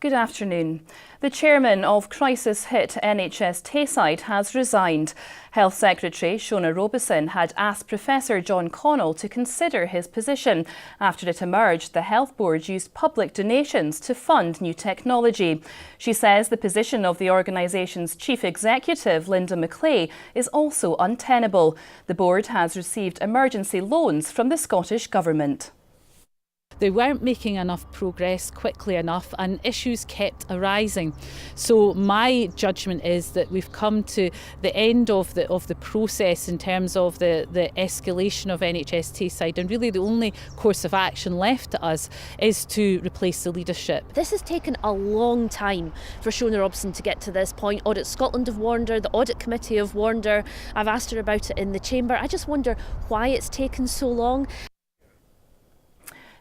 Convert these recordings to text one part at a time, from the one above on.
Good afternoon. The chairman of crisis-hit NHS Tayside has resigned. Health Secretary Shona Robeson had asked Professor John Connell to consider his position after it emerged the Health Board used public donations to fund new technology. She says the position of the organisation's chief executive, Linda McClay, is also untenable. The board has received emergency loans from the Scottish Government. They weren't making enough progress quickly enough and issues kept arising. So my judgment is that we've come to the end of the process in terms of the escalation of NHS Tayside, and really the only course of action left to us is to replace the leadership. This has taken a long time for Shona Robeson to get to this point. Audit Scotland have warned her, the Audit Committee have warned her. I've asked her about it in the Chamber. I just wonder why it's taken so long.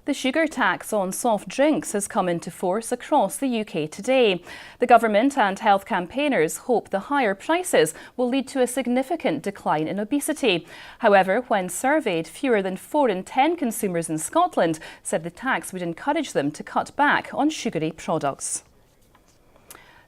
The sugar tax on soft drinks has come into force across the UK today. The government and health campaigners hope the higher prices will lead to a significant decline in obesity. However, when surveyed, fewer than 4 in 10 consumers in Scotland said the tax would encourage them to cut back on sugary products.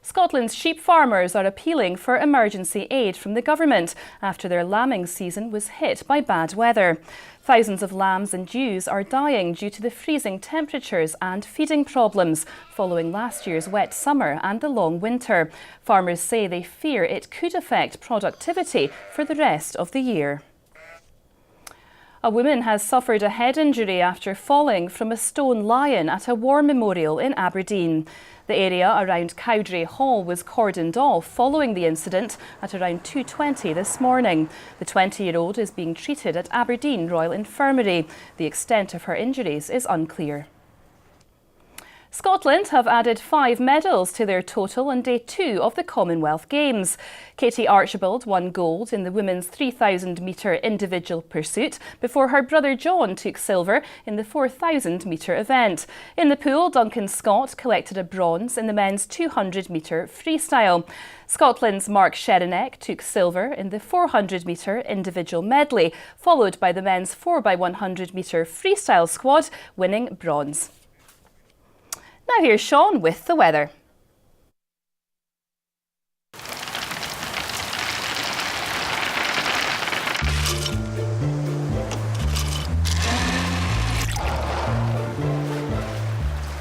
Scotland's sheep farmers are appealing for emergency aid from the government after their lambing season was hit by bad weather. Thousands of lambs and ewes are dying due to the freezing temperatures and feeding problems following last year's wet summer and the long winter. Farmers say they fear it could affect productivity for the rest of the year. A woman has suffered a head injury after falling from a stone lion at a war memorial in Aberdeen. The area around Cowdray Hall was cordoned off following the incident at around 2:20 this morning. The 20-year-old is being treated at Aberdeen Royal Infirmary. The extent of her injuries is unclear. Scotland have added 5 medals to their total on day 2 of the Commonwealth Games. Katie Archibald won gold in the women's 3,000 metre individual pursuit before her brother John took silver in the 4,000 metre event. In the pool, Duncan Scott collected a bronze in the men's 200 metre freestyle. Scotland's Mark Sherenek took silver in the 400 metre individual medley, followed by the men's 4x100 metre freestyle squad winning bronze. Now here's Sean with the weather.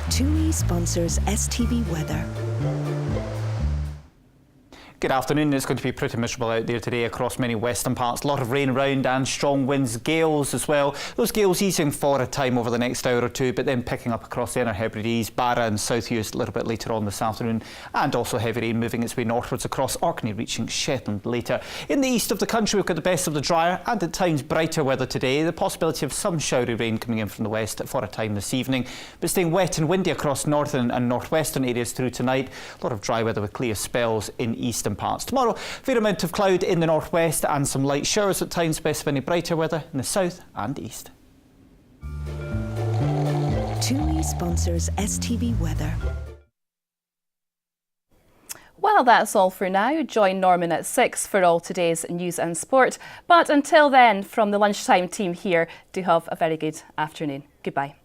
TUI sponsors STV Weather. Good afternoon. It's going to be pretty miserable out there today across many western parts. A lot of rain around and strong winds, gales as well. Those gales easing for a time over the next hour or two, but then picking up across the Inner Hebrides, Barra and South Uist a little bit later on this afternoon, and also heavy rain moving its way northwards across Orkney, reaching Shetland later. In the east of the country, we've got the best of the drier and at times brighter weather today. The possibility of some showery rain coming in from the west for a time this evening, but staying wet and windy across northern and northwestern areas through tonight. A lot of dry weather with clear spells in eastern parts. Tomorrow, fair amount of cloud in the northwest and some light showers at times, best of any brighter weather in the south and east. TUI sponsors STV Weather. Well, that's all for now. Join Norman at 6 for all today's news and sport. But until then, from the Lunchtime team here, do have a very good afternoon. Goodbye.